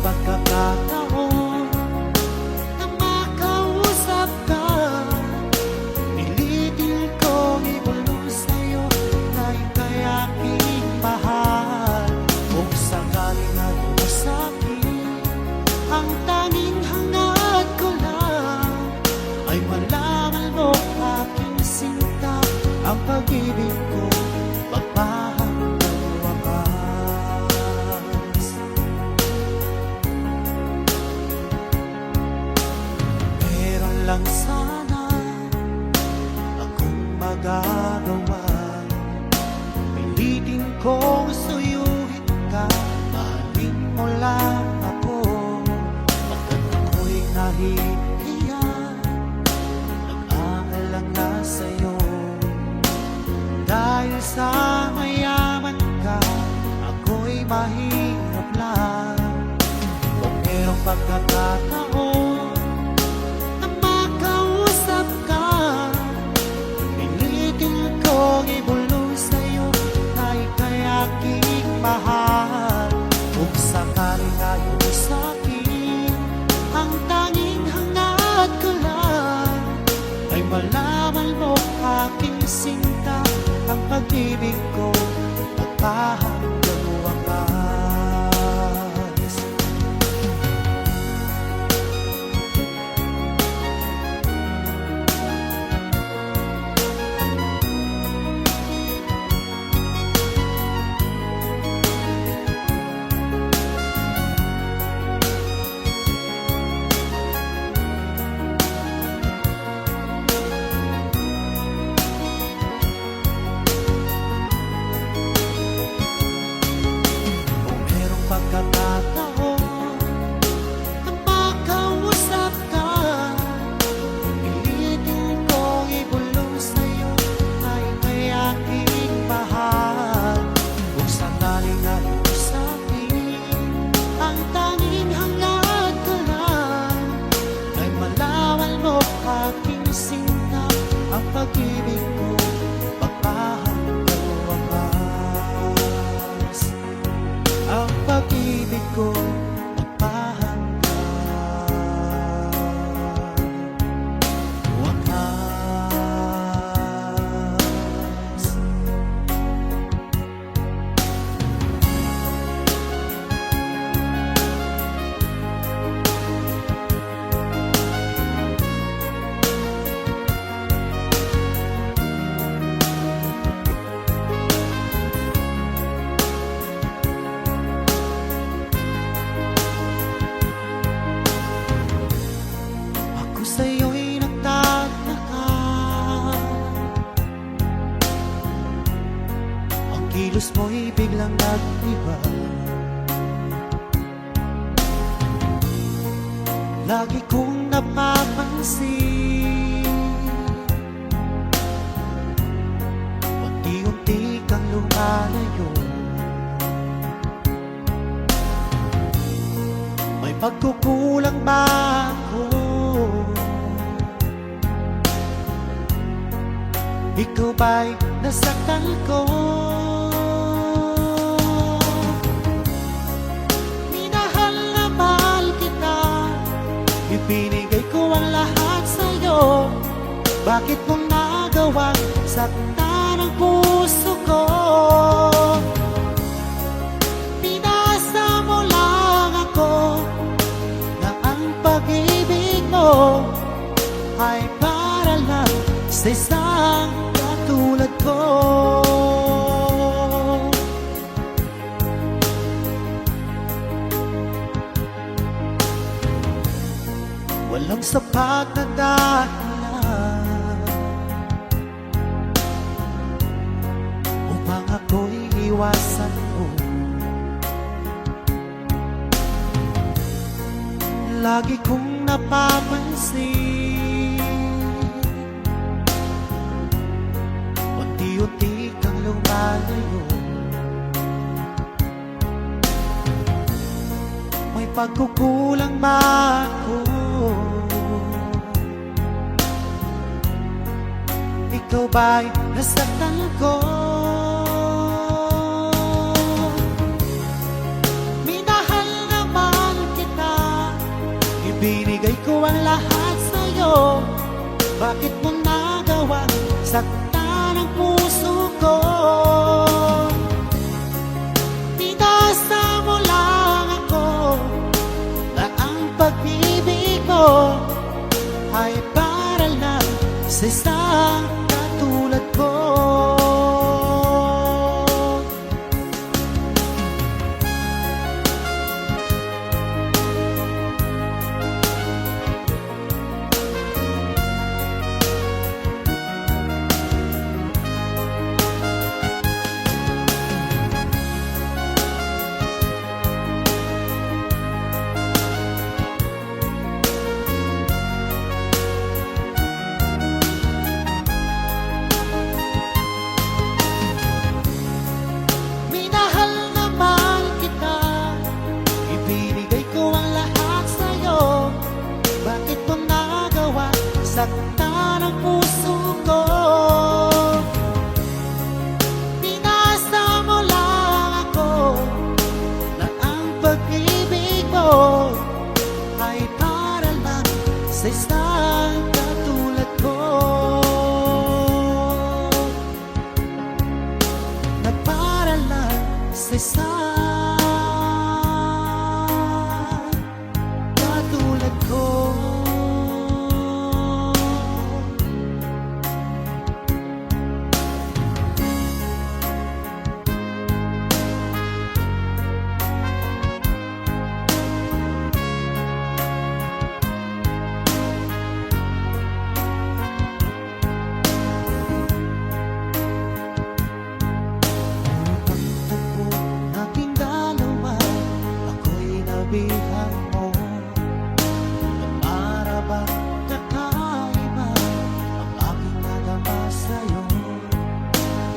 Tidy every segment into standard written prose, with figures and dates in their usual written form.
pagkakataon na makausap ka, pilitin kong ibulong sa'yo na ika'y aking mahal. Kung sakaling ngayon sa'kin, ang tanging hangad ko lang ay malaman mo aking sinta, ang pag-ibig ko magpahanggang wakas. Meron lang sana akong magagawa, pilitin kong suyuhin ka, mahalin mo lang ako. Pagkat ako'y nahihiya, nag-aalang na sa'yo. Dahil sa mayaman ka, ako'y mahirap lang. Kung merong pagkakataon na makausap ka, pilitin kong ibulong sa'yo na ika'y aking mahal. Kung sakaling ngayon sa'kin, ang tanging hangad ko lang ay malaman mo aking sinta, ang pag-ibig ko magpahanggang wakas. Pagkakataon na makausap ka, pilitin kong ibulong sa'yo na ika'y aking mahal. Kung sakaling ngayon sa'kin, ang tanging hangad ko lang ay malaman mo aking sinta, ang pag-ibig ko magpahanggang wakas. Ang pag-ibig ko magpahanggang wakas. Sa'yo'y nagtataka, ang kilos mo'y biglang nag-iba. Lagi kong napapansin, unti-unti kang lumalayo. May pagkukulang ba ako? Ikaw ba'y nasaktan ko? Minahal na mahal kita, ibinigay ko ang lahat sa'yo. Bakit mong nagawang saktan ang puso ko? Pinasa mo lang ako na ang pag-ibig mo ay para lang sa isang katulad ko. Walang sapat na dahilan upang ako'y iwasan mo. Lagi kong napapansin, unti-unti kang lumalayo. May pagkukulang ba ako? Ikaw ba'y nasaktan ko? Minahal naman kita, ang lahat sa'yo. Bakit mo nagawang saktan ang puso ko? Pinasa mo lang ako na ang pag-ibig mo ay para lang sa isang katulad ko. Saktan ang puso ko. Pinasa mo lang ako na ang pag-ibig mo ay para lang sa isang katulad ko, na para lang sa isang katulad ko. Sabihan mo na para bang kakaiba ang aking nagama sa'yo.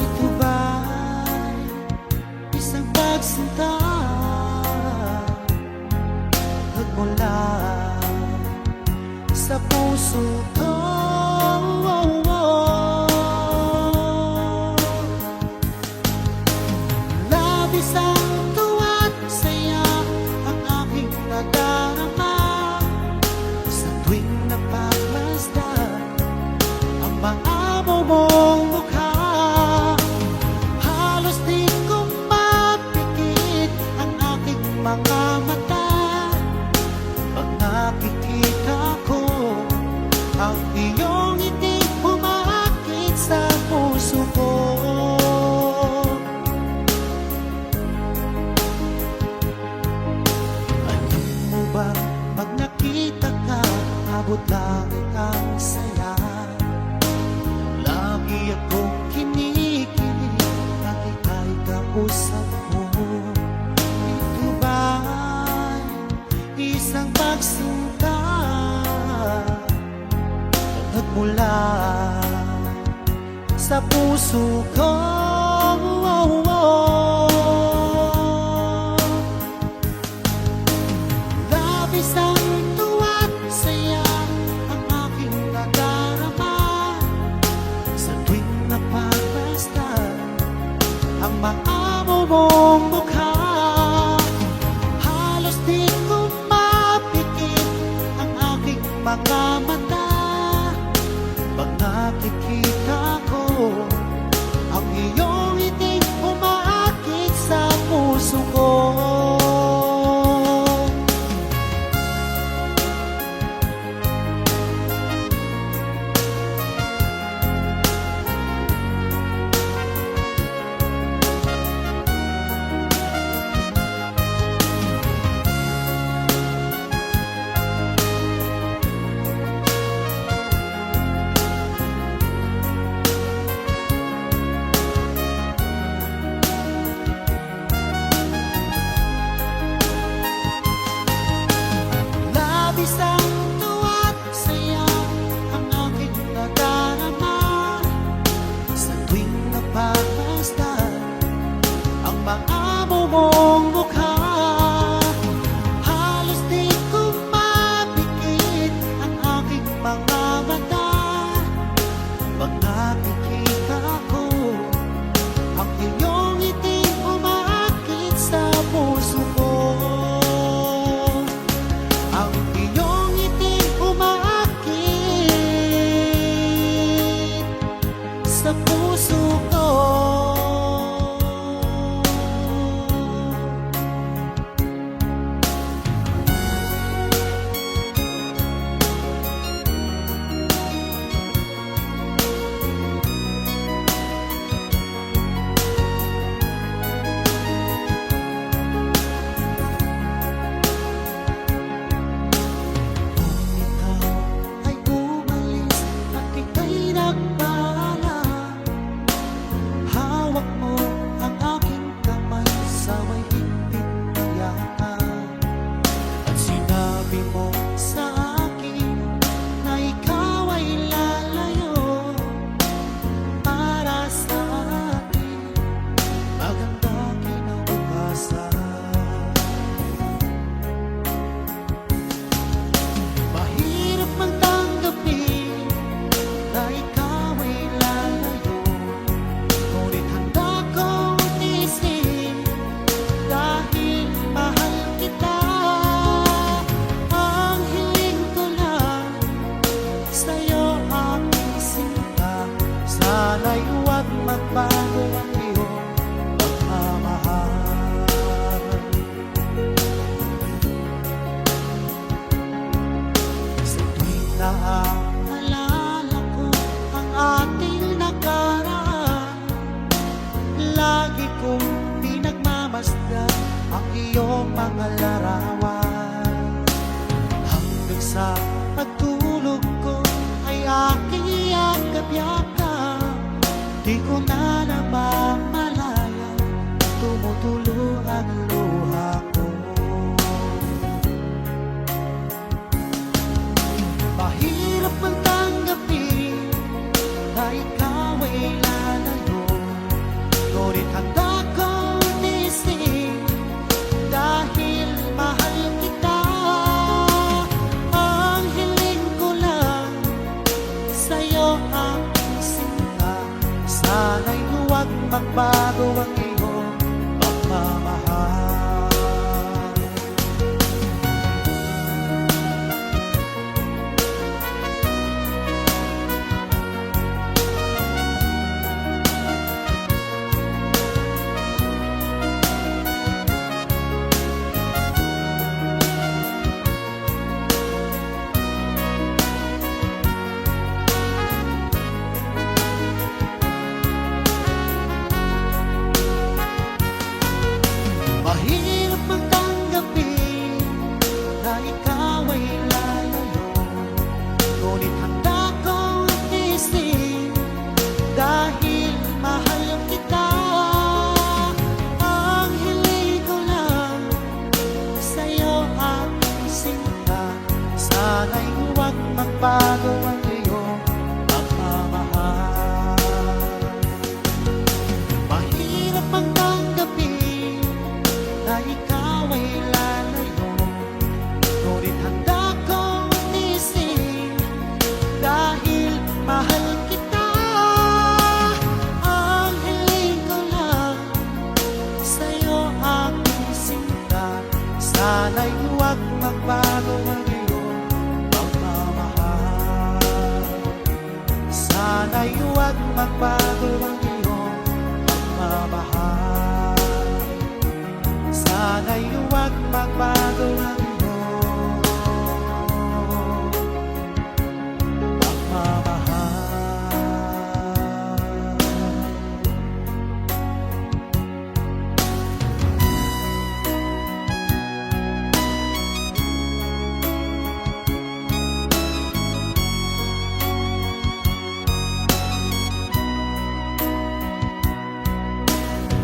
Ito ba'y isang pagsinta nagmula sa puso ko? Labis ang tuwa't saya nadarama sa tuwing napapasdan ang mga mong mukha. Halos di ko mapikit ang aking mga mata pag nakikita ko ang iyong ngiti umaakit sa puso ko. Pag nakita ka, abot langit ang saya. Lagi akong kinikilig, bakit ay kausap mo? Ito ba'y isang pagsinta nagmula sa puso ko? Labis ang tuwa't saya ang aking nadarama sa tuwing napapasdan ang mga mong mukha. Halos di ko mapikit ang aking mga mata pag nakikita ko ang iyong iting umaakit sa puso ko. mga larawan. Hanggang sa pagtulog ko ay aking yakap-yakap, di ko na namamalayan, tumutulo ang luha ko. Mahirap man tanggapin na ikaw ay lalayo, ngunit handa kong tiisin dahil mahal kita. Ang hiling ko lang sa'yo aking sinta, sana'y huwag magbago ang iyong pagmamahal. Mahirap mang tanggapin na ikaw ay lalayo, ngunit handa kong tiisin dahil mahal kita. Ang hiling ko lang sa'yo aking sinta, sana'y huwag magbago ang iyong pagmamahal. Mahirap mang tanggapin na ikaw ay lalayo, ngunit handa kong tiisin dahil mahal kita. Ang hiling ko lang sa'yo aking sinta, sana'y huwag magbago ang iyong pagmamahal. Sana'y huwag magbago ang iyong pagmamahal. Sana'y huwag magbago ang iyong pagmamahal.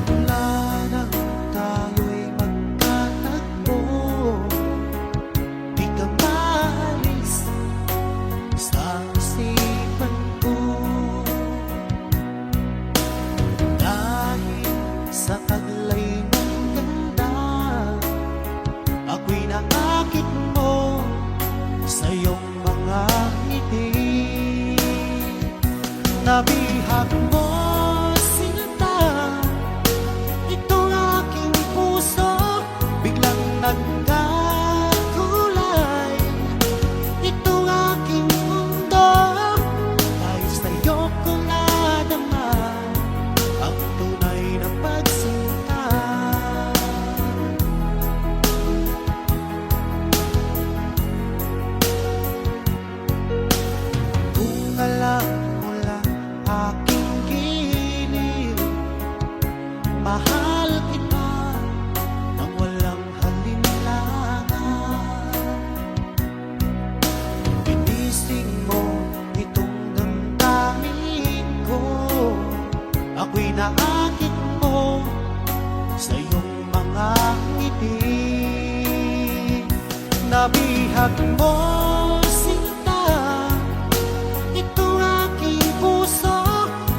Mula nang tayo'y magkatagpo, di ka maalis sa isipan ko. Dahil sa taglay ng ganda, ako'y naakit mo sa iyong mga ngiti. Nabihag mo sinta itong aking puso, biglang nagkakulay itong aking mundo, dahil sa'yo ko nadama ang tunay na pagsinta. Kung alam mo lang aking giliw, mahal kita nang walang halinlangan. Ginising mo itong damdamin ko, ako'y naakit mo sa iyong mga ngiti. Nabihag mo sinta itong aking puso,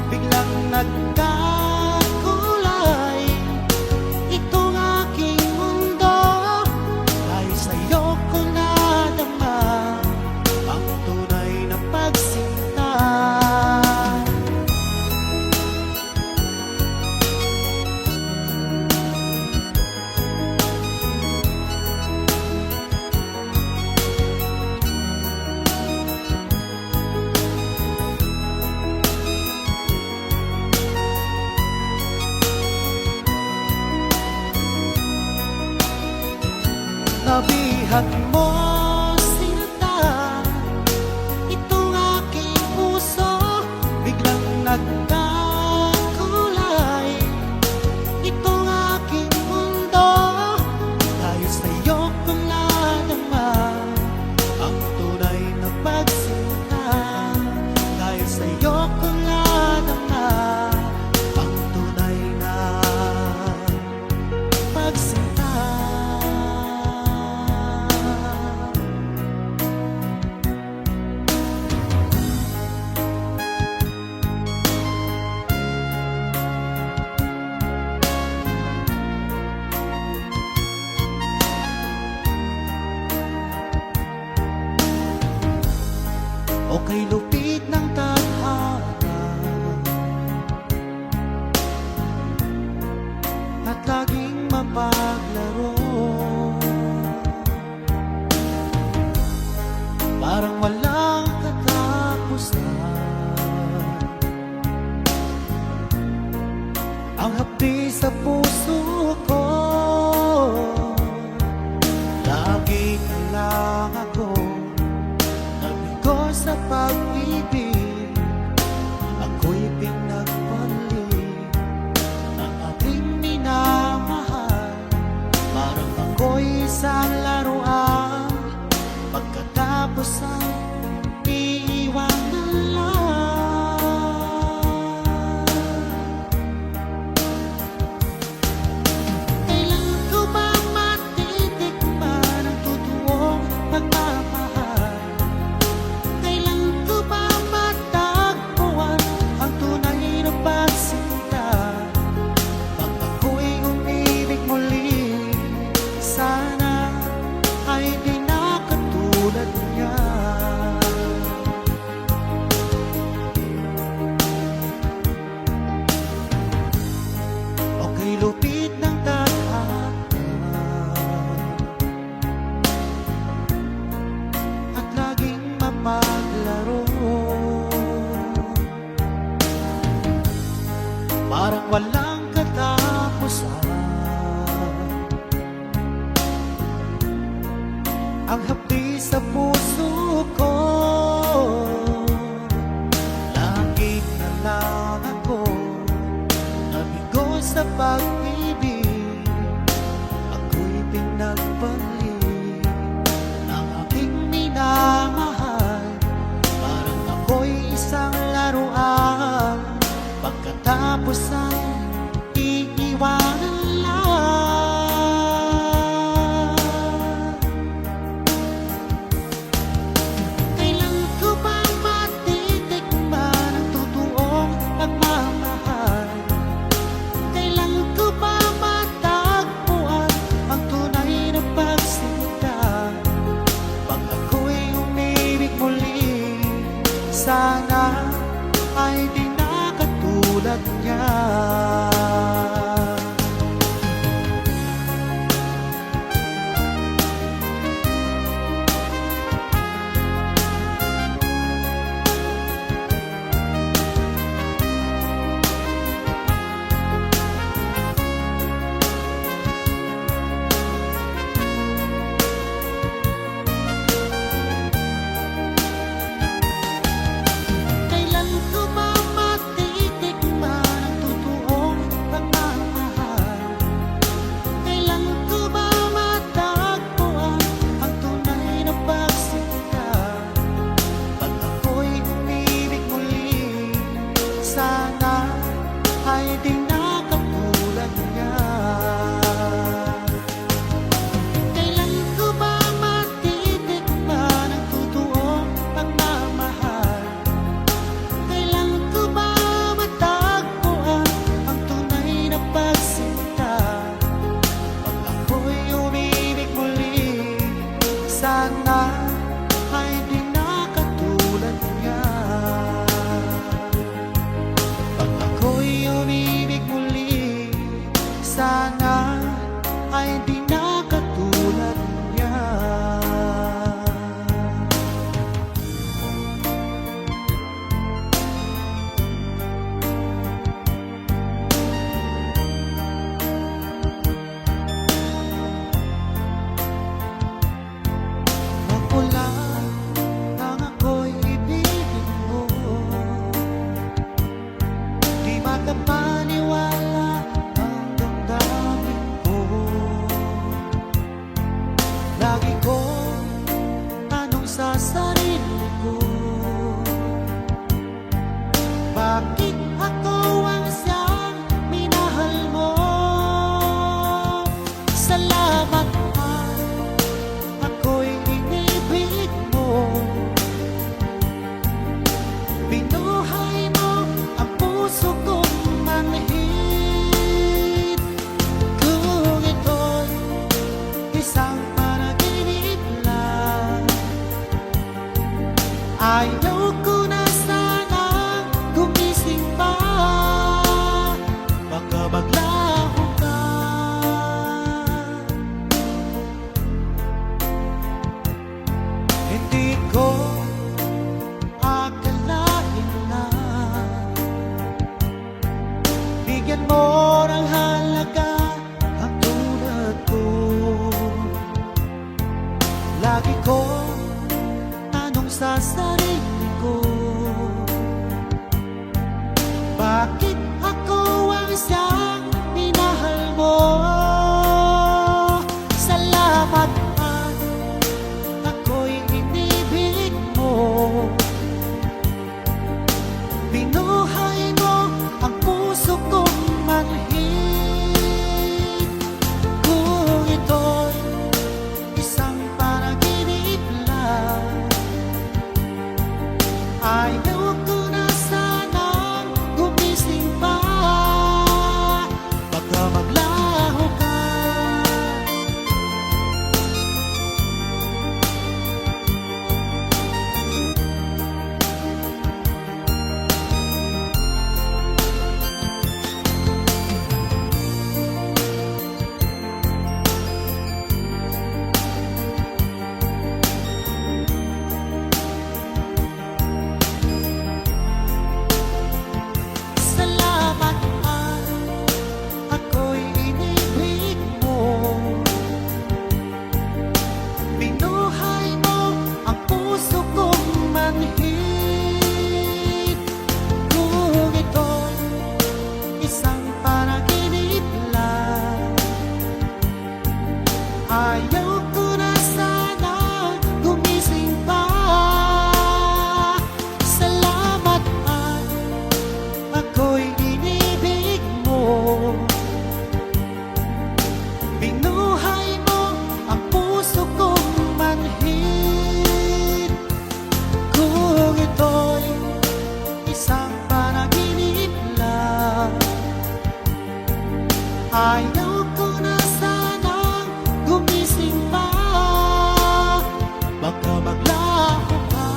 biglang nagkakulay itong aking mundo, dahil sa'yo ko nadama ang tunay na pagsinta. Nabihag mo sinta itong aking puso, biglang nagkakulay itong aking mundo, dahil o kay lupit ng tadhana, at laging mapaglaro. Parang walang katapusan ang hapdi sa puso ko. Lagi na lang ako nabigo sa pag-ibig. Ako'y pinagpalit ng aking minamahal. Parang ako'y isang laruan, pagkatapos ay iiwanan lang. Kailan ko ba matitikman ang totoong pagmamahal? Kailan ko ba matagpuan ang tunay na pagsinta? Pag ako'y umibig muli, sana ay di na katulad niya. O kay lupit ng tadhana, at laging mapaglaro. Parang walang katapusan ang hapdi sa puso ko. Lagi na lang ako nabigo sa pag-ibig. Ako'y pinagpalit ng aking minamahal. Parang ako'y isang laruan, pagkatapos ay iiwanan lang. Kailan ko ba matitikman ang totoong pagmamahal? Kailan ko ba matagpuan ang tunay na pagsinta? Pag ako'y umibig muli, sana ay di na katulad niya. Kailan ko ba matitikman ang totoong pagmamahal? Kailan ko ba matagpuan ang tunay na pagsinta? Pag ako'y umibig muli, sana ay di na katulad niya. Kailan ko ba matitikman ang totoong pagmamahal? Kailan ko ba matagpuan ang tunay na pagsinta? Pag ako'y umibig muli, sana ay di na katulad niya. Pag ako'y umibig muli, sana ay di na katulad niya. Makulit Lagi ko tanong sa sarili ko, bakit ako ang siyang minahal mo? Salamat at ako'y inibig mo. Binuhay mo ang puso kong manhid. Kung ito'y isang panaginip lang, ayaw ko na sanang gumising pa. Baka maglaho ka. Salamat at ako'y inibig mo. Binuhay mo ang puso kong manhid. Kung ito'y isang panaginip lang, ayaw ko na sana gumising pa. Salamat at ako'y inibig mo. Binuhay mo ang puso kong manhid. Kung ito'y isang panaginip lang, ayaw ko na sanang gumising pa. Baka maglaho ka.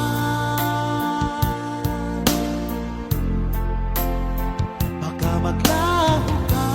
Baka maglaho ka.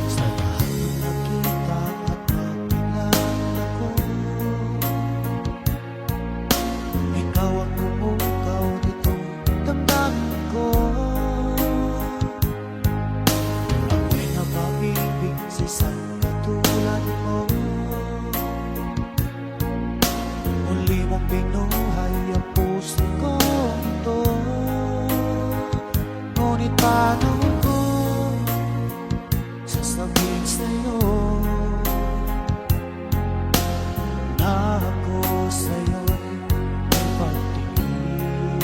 Sa lahat ng nakita at nakilala ko, ikaw ang bumukaw nitong damdamin ko. Ako'y napag-ibig sa isang katulad mo. Muli mong binuhay ang puso ko ito. Ngunit paano ko sasabihin sa'yo na ako sa'yo'y may pagtingin?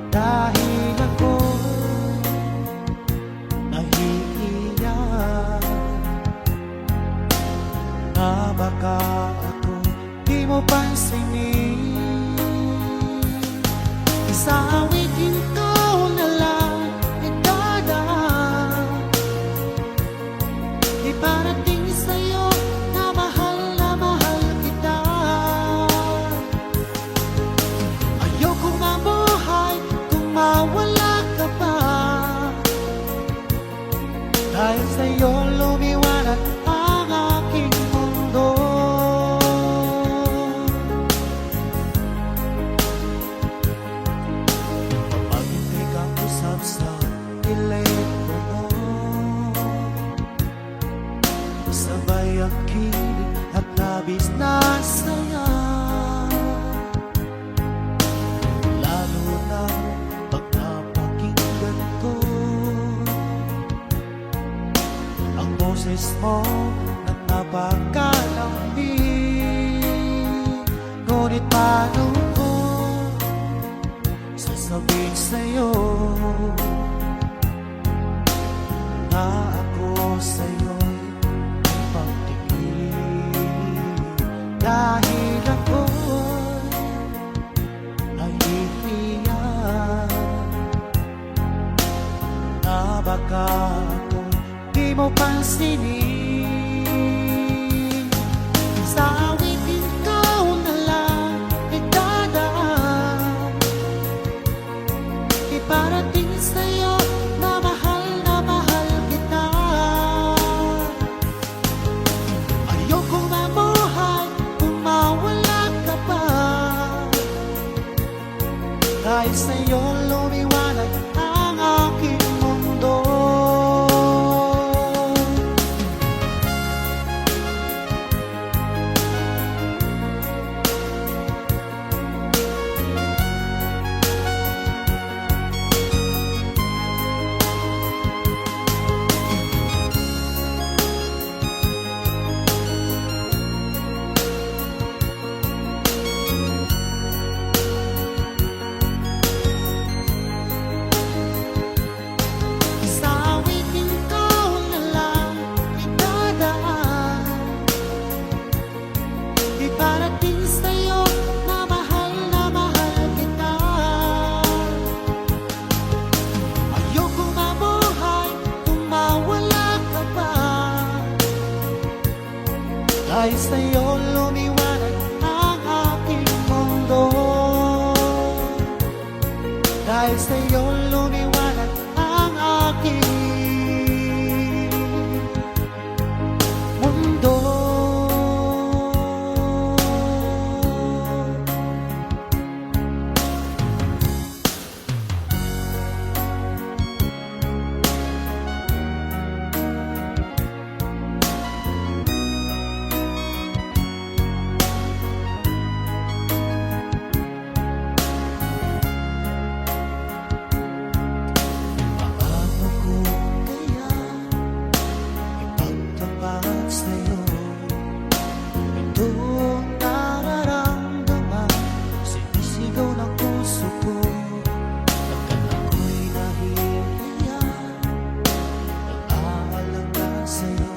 Dahil ako'y nahihiyak na baka ako di mo pansinin. Sa awitin ko na lang idadaan, iparating sa'yo na mahal kita. Ayokong mabuhay kung mawala ka pa. Dahil sa'yo lumiwanag ang aking mundo. Kapag hindi ka usap sa telepono, sabay ang kilig at labis na saya. Lalo na pag napakinggan ko ang boses mo na napakalambing. Ngunit paano ko sasabihin sa'yo na ako sa'yo'y may pagtingin? Dahil ako'y nahihiyak na baka ako di mo pansinin. Sa awitin ko na lang idadaan, iparating sa'yo na mahal Dahil sa'yo lumiwanag ang aking mundo. Dahil sa'yo lumiwanag ang aking mundo. Paano ko kaya ipagtapat sa'yo itong nararamdaman? Sinisigaw ng puso ko pagkat ako'y nahihiya. Nag-aalala sa'yo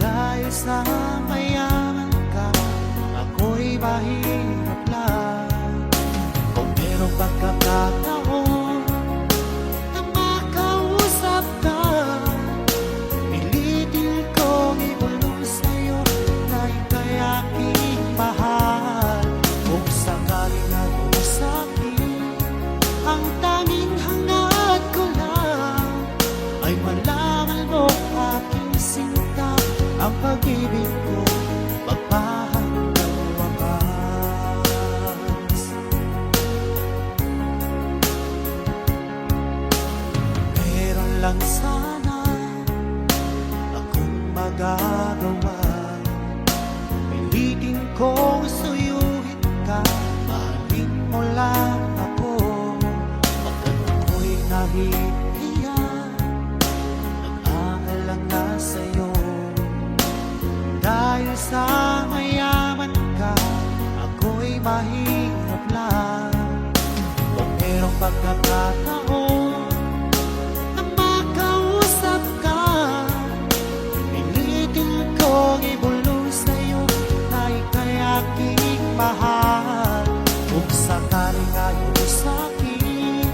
dahil sa mayaman ka, ako'y mahirap lang. Kung merong pagkakataon na makausap ka, pilitin kong ibulong sa'yo na ika'y aking mahal. Kung sakaling ako sa'kin, ang tanging hangad ko lang ay malaman mo aking sinta, ang pag-ibig ko magpahanggang wakas. Meron lang sana akong magagawa, pilitin kong suyuin ka, mahalin mo lang ako. Pagkat ako'y nahihiya, nag-aalala sa'yo dahil sa mayaman ka, ako'y mahirap lang. Kung merong pagkakataon na makausap ka, pilitin kong ibulong sa'yo na ika'y aking mahal. Kung sakaling ayaw sa'kin,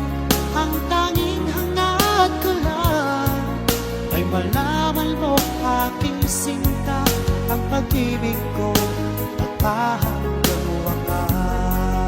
ang tanging hangad ko lang ay malaman mo aking sinta, ang pag-ibig ko magpahanggang wakas.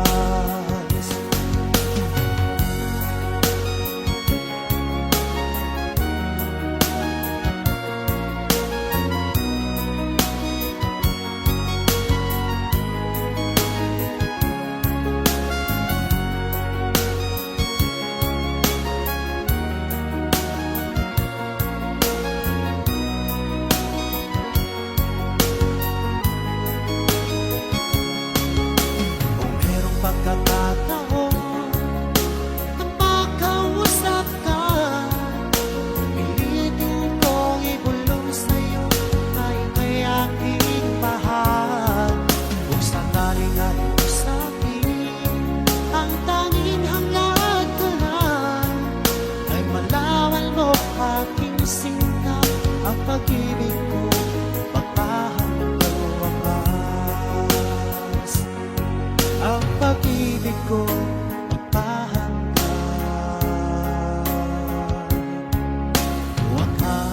Kung merong pagkakataon na makausap ka, pilitin kong ibulong sa'yo na ika'y aking mahal. Kung sakaling ayaw sa'kin, ang tanging hangad ko lang ay malaman mo aking sinta, ang pag-ibig ko magpahanggang wakas. Ang pag-ibig ko magpahanggang wakas.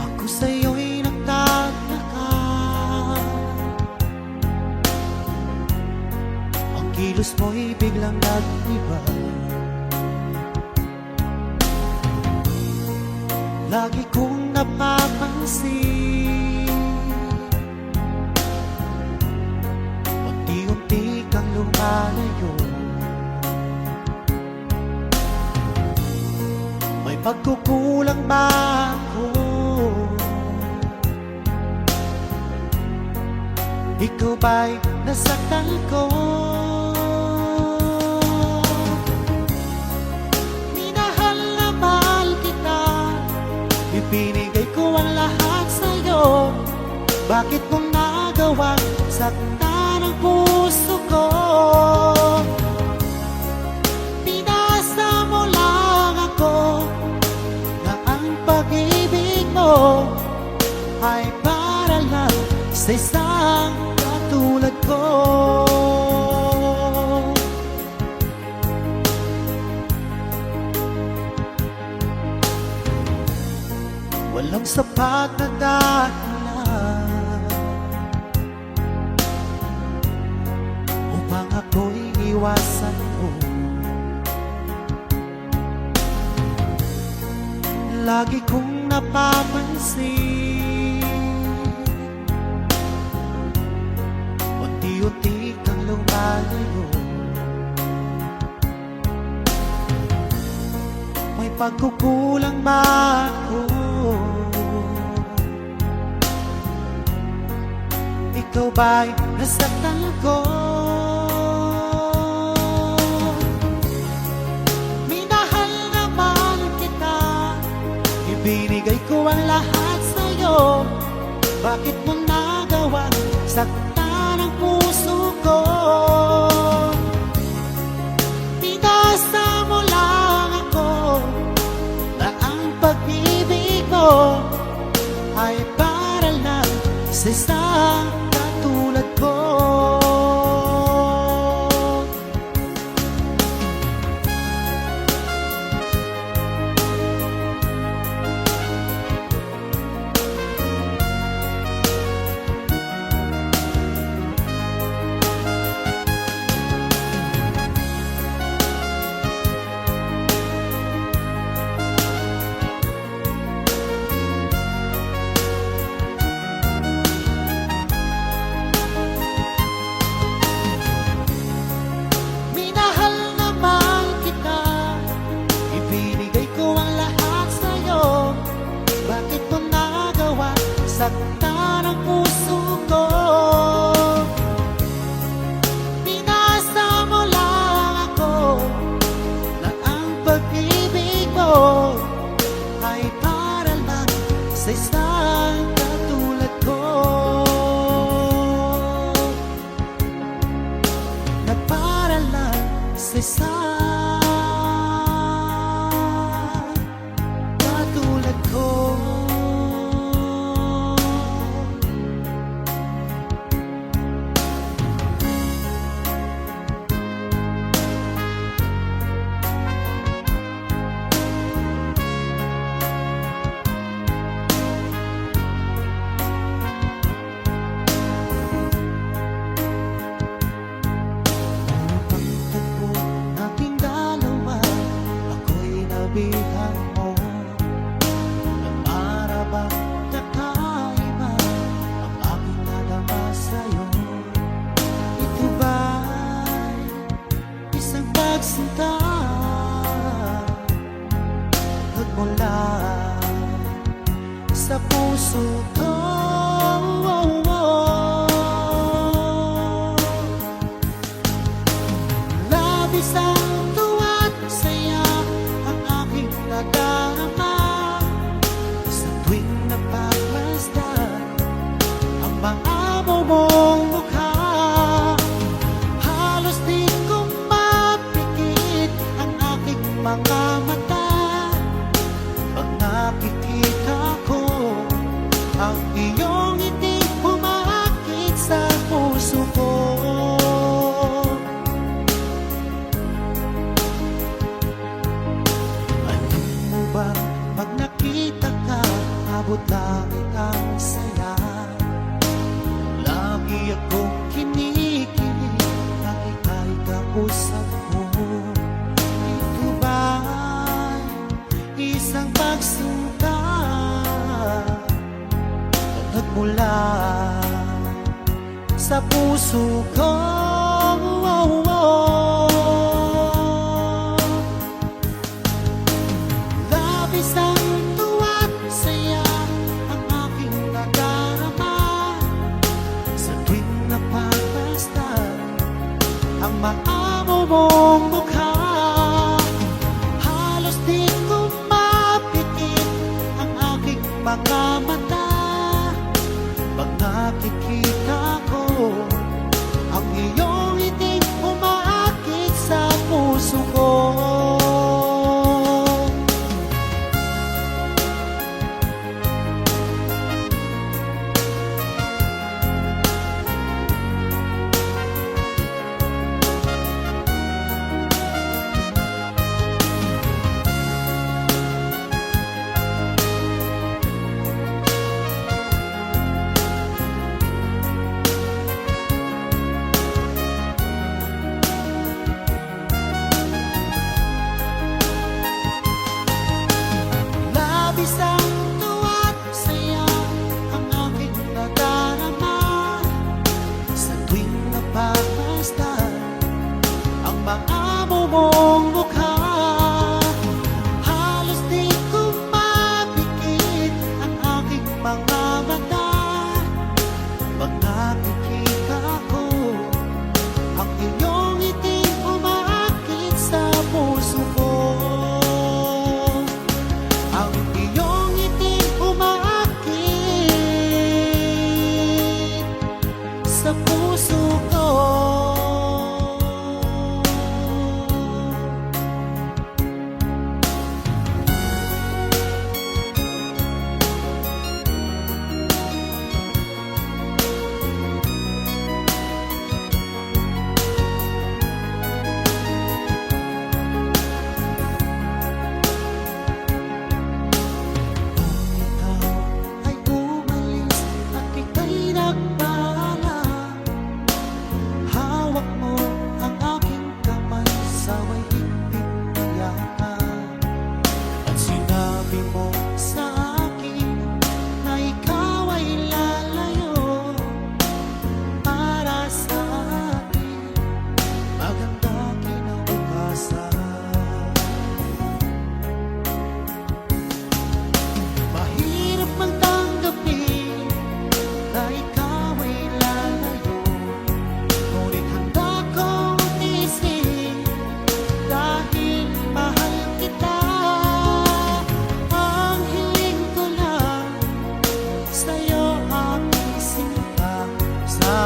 Ako sa'yo'y nagtataka, ang kilos mo'y biglang nag-iba. Lagi kong napapansin, unti-unti kang lumalayo. May pagkukulang ba ako? Ikaw ba'y nasaktan ko? Minahal na mahal kita, ibinigay ko ang lahat sa'yo. Bakit mo nagawang saktan ang puso ko. Pinasa mo lang ako na ang pag-ibig mo ay para lang sa isang katulad ko. Walang sapat na dahilan upang ako'y iwasan mo. Lagi kong napapansin unti-unti kang lumalayo. May pagkukulang ba ako? Ikaw ba'y nasaktan ko? Minahal naman kita, ibinigay ko ang lahat sa'yo. Bakit mo nagawang saktan ang puso ko? Pinasa mo lang ako na ang pag-ibig mo ay para lang sa isang katulad ko. Saktan ang puso ko. Pinasa mo lang ako na ang pag-ibig mo ay para lang sa isang katulad ko. Na para lang sa isang katulad ko. Bihan mo na para bang nakaiba ang aking nadama sa'yo. Ito ba'y isang pagsinta nagmula sa puso ko? Labis ang tuwa't saya nadarama sa tuwing napapasdan ang mga mong mukha. Halos di ko mapikit ang aking mga mata pag nakikita ko ang iyong ngiti pumakit sa puso ko. Pag nakita ka, abot langit ang saya. Lagi akong kinikilig na ika'y kausap mo. Ito ba'y isang pagsinta nagmula sa puso ko? Isang tuwa't saya ang aking nadarama sa tuwing napapasdan ang maamo mong mukha. Halos di ko mapikit ang aking mga mata pag nakikita ko ang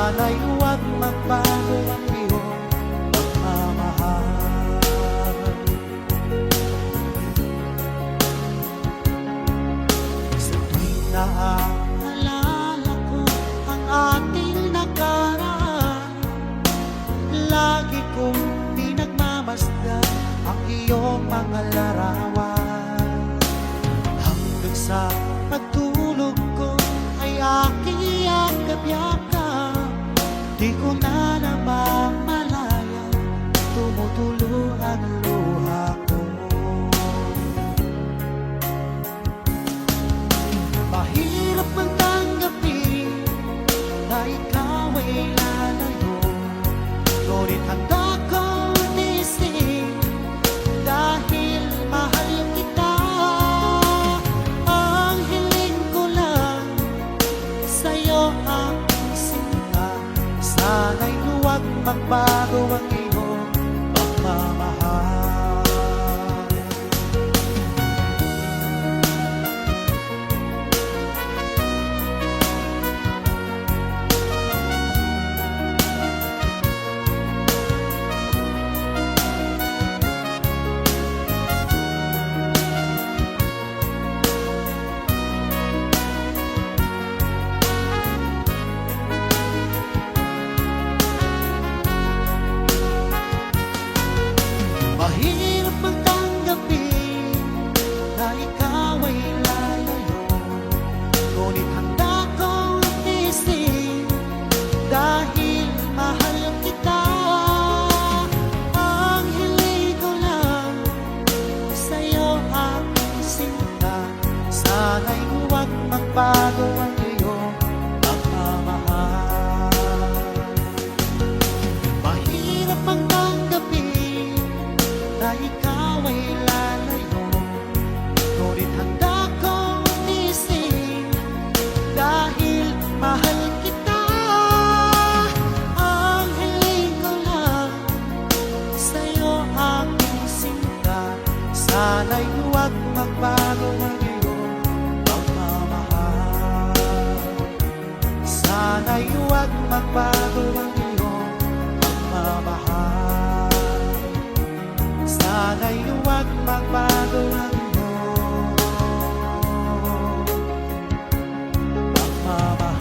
Sana'y huwag magbago ang iyong pagmamahal. Sa tuwing naaalala ko ang ating nakaraan, lagi kong pinagmamasdan ang iyong mga larawan. Hanggang sa pagtulog ko ay aking yakap-yakap, di ko na namamalayan, tumutulo ang luha ko. Mahirap man tanggapin na ikaw ay lalayo, ngunit handa kong tiisin dahil mahal kita. Ang hiling ko lang sa'yo aking sinta, sana'y huwag magbago ang iyong pagmamahal. Mahirap magtanggapin na ikaw ay lalayo, ngunit handa kong tiisin dahil mahal kita. Ang hiling ko lang sa'yo aking sinta, sana'y huwag magbago ang iyong pagmamahal. Mahirap magtanggapin na ikaw ay lalayo, ngunit handa kong tiisin dahil mahal kita. Ang hiling ko lang sa'yo aking sinta, sana'y huwag magbago ang iyong pagmamahal. Sana'y huwag magbago ang iyong pagmamahal. Sana'y huwag magbago ang iyong pagmamahal.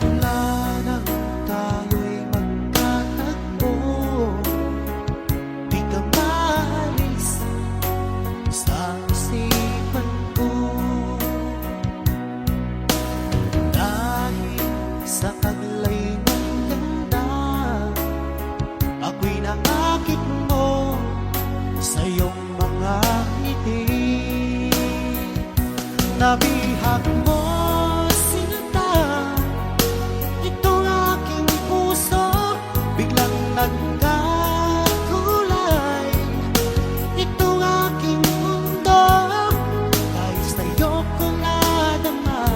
Mula nang tayo'y magkatagpo, di ka maalis sa isipan ko. Dahil sa taglay ng ganda, ako'y naakit mo sa iyong mga ngiti. Nabihag mo sinta itong aking puso, biglang nagkakulay. Itong aking mundo ay sa'yo ko nadama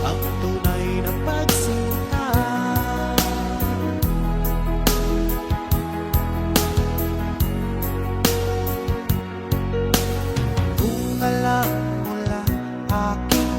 ang tunay na pagsinta. Kung alam mo lang aking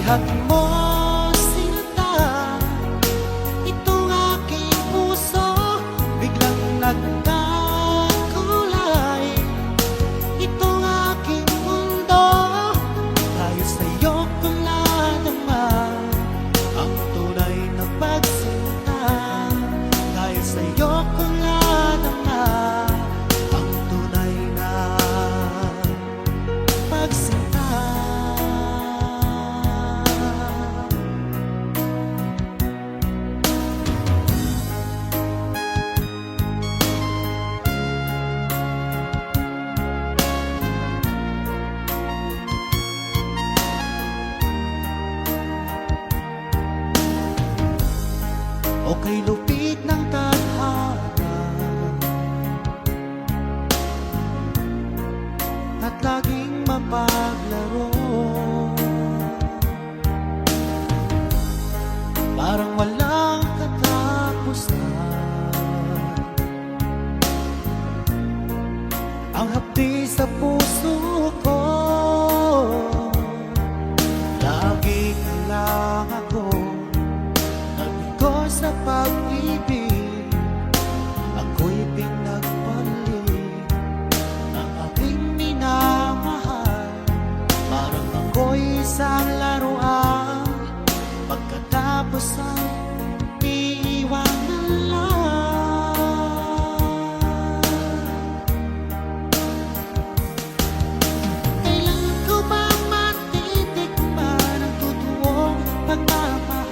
Lahat mo sinta, itong aking puso biglang nagkakulay. Itong aking mundo, tayo sa'yo ko nadama ang tunay na pagsinta. Tayo sa'yo ko nadama ang tunay na pagsinta. O kay lupit ng tadhana at laging mapaglaro, parang walang katapusan ang hapdi sa puso ko. Lagi ka lang ako, sa pag-ibig, ako'y pinagpalit ng aking minamahal. Parang ako'y isang laruan, pagkatapos ay iiwanan lang. Kailan ko ba matitikman ang totoong pagmamahal?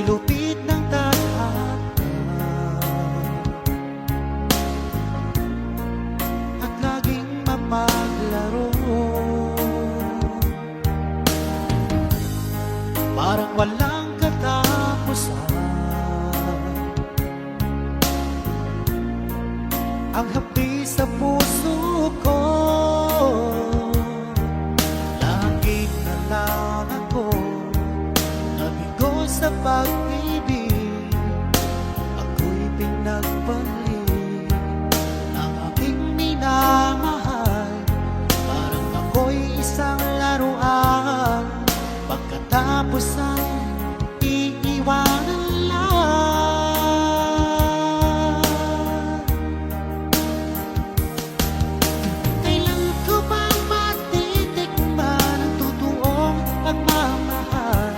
Lupit ng tadhana at laging mapaglaro, parang walang katapusan ang hapdi sa puso ko. Lagi na lang ako nabigo sa pag-ibig, ako'y pinagpalit ng aking minamahal. Parang ako'y isang laruan, pagkatapos ay iiwanan lang. Kailan ko ba matitikman ang totoong pagmamahal?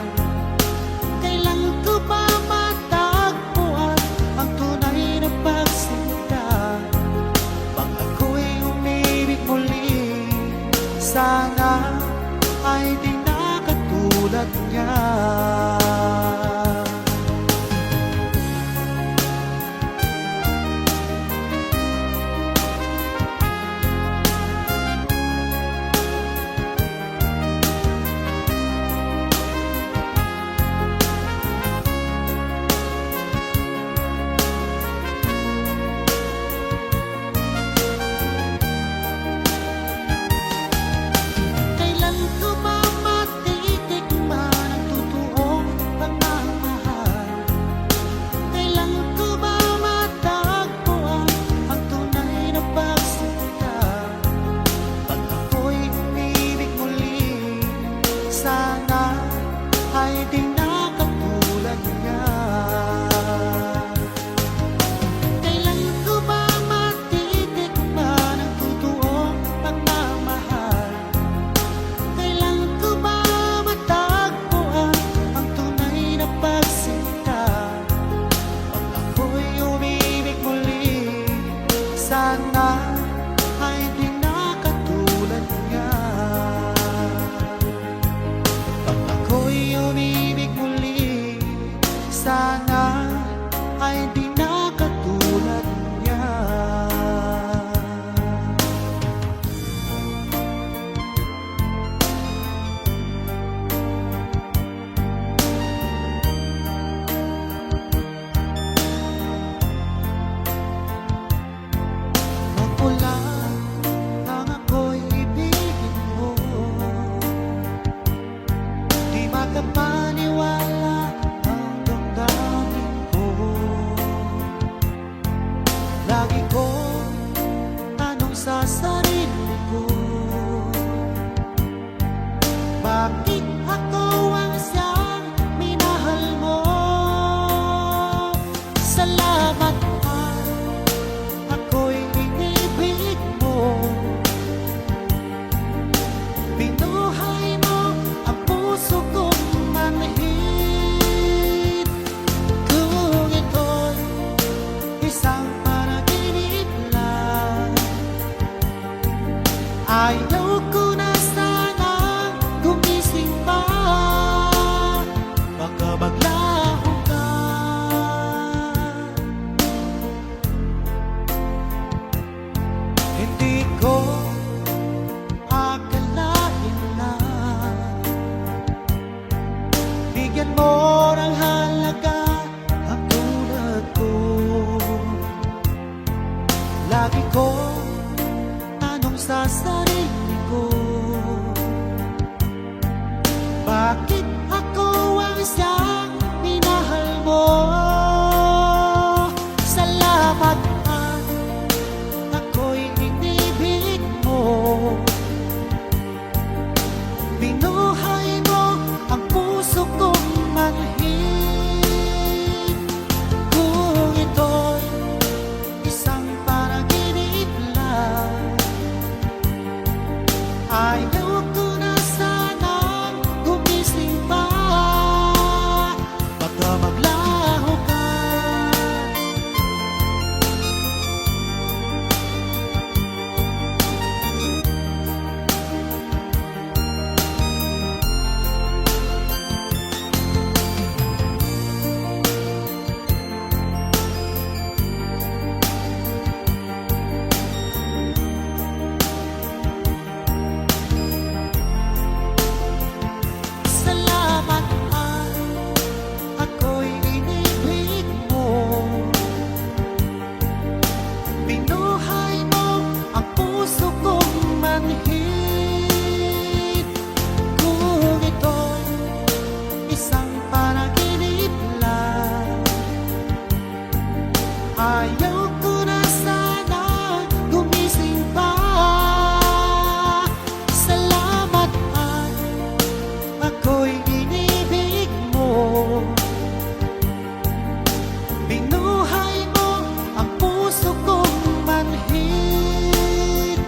Kailan ko ba matagpuan ang tunay na pagsinta? Pag ako'y umibig muli, sana ay di na katulad niya. Kailan ko ba matitikman ang totoong Binuhay mo ang puso kong manhid. Kung ito'y isang panaginip lang, ayaw ko na sanang gumising pa. Baka maglaho ka. Hindi ko akalain na bigyan mo ng halaga ang tulad ko. Lagi ko tanong sa sarili ko, bakit ako ang siyang minahal mo? Salamat at ako'y inibig mo. Binuhay mo ang puso kong manhid. Kung ito'y isang panaginip lang, ayaw ko na sanang gumising pa. Baka maglaho ka. Salamat at ako'y inibig mo. Binuhay mo ang puso kong manhid. Kung ito'y isang panaginip lang, ayaw ko na sana gumising pa. Salamat at ako'y inibig mo. Binuhay mo ang puso kong manhid.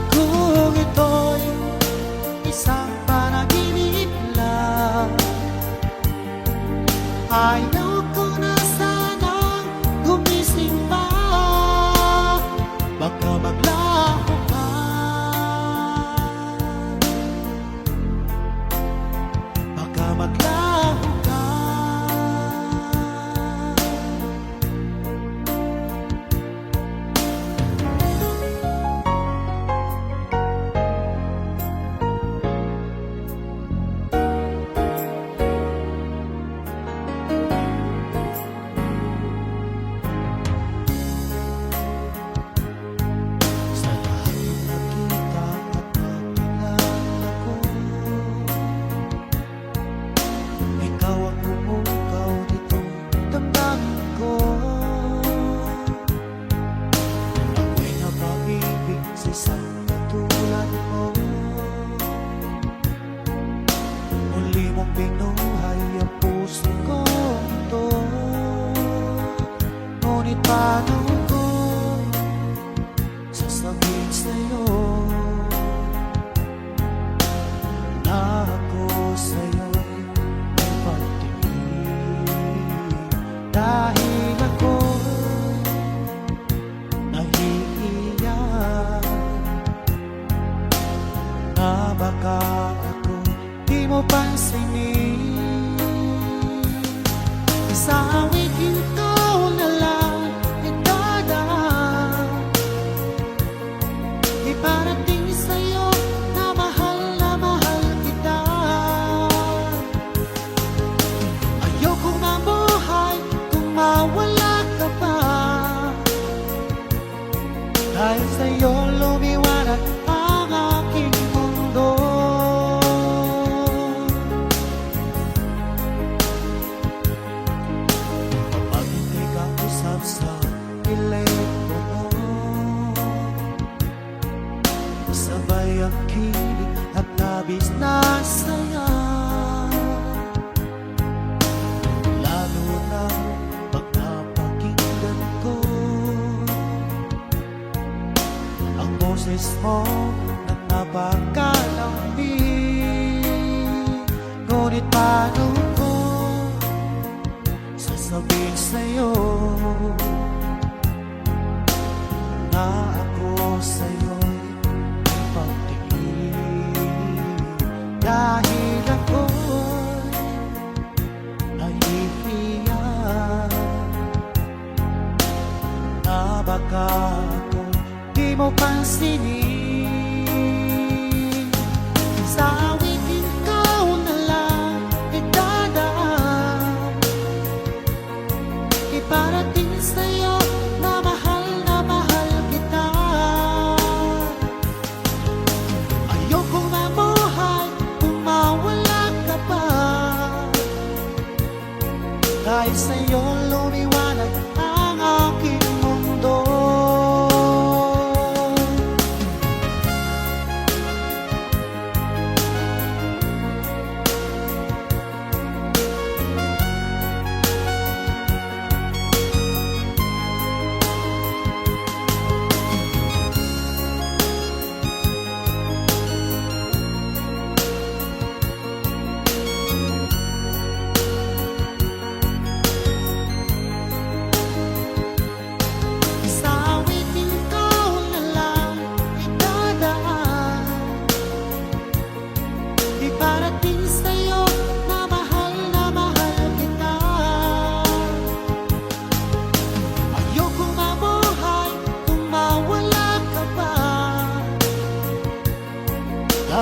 Kung ito'y isang panaginip lang, ayaw ko na sanang gumising pa. Baka maglaho ka. Baka maglaho ka. Sa lahat ng nakita at nakilala ko, ikaw ang umukaw nitong damdamin ko. Ako'y napaibig sa isang katulad mo. Muli mong binuhay ang puso ko ito. Ngunit paano ko sasabihin sa'yo na ako sa'yo'y may pagtingin? Dahil ako'y nahihiyan na baka ako di mo pansinin. Sa awitin ko na lang itadaan, iparating sa'yo na mahal kita. Ayokong mabuhay kung mawala ka pa. Dahil sa'yo lumiwanag ang aking mundo. Kapag hindi ka usap sa telepono, sabay ang kilig at labis na saya. Lalo na pag napakinggan ko ang boses mo na napakalamig.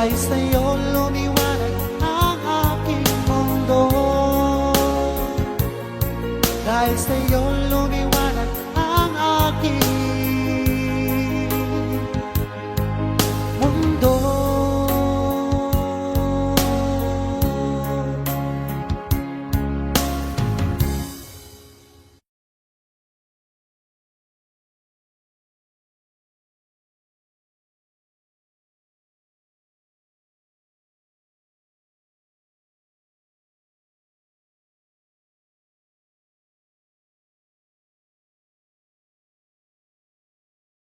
ay sa'yo lumiwanag.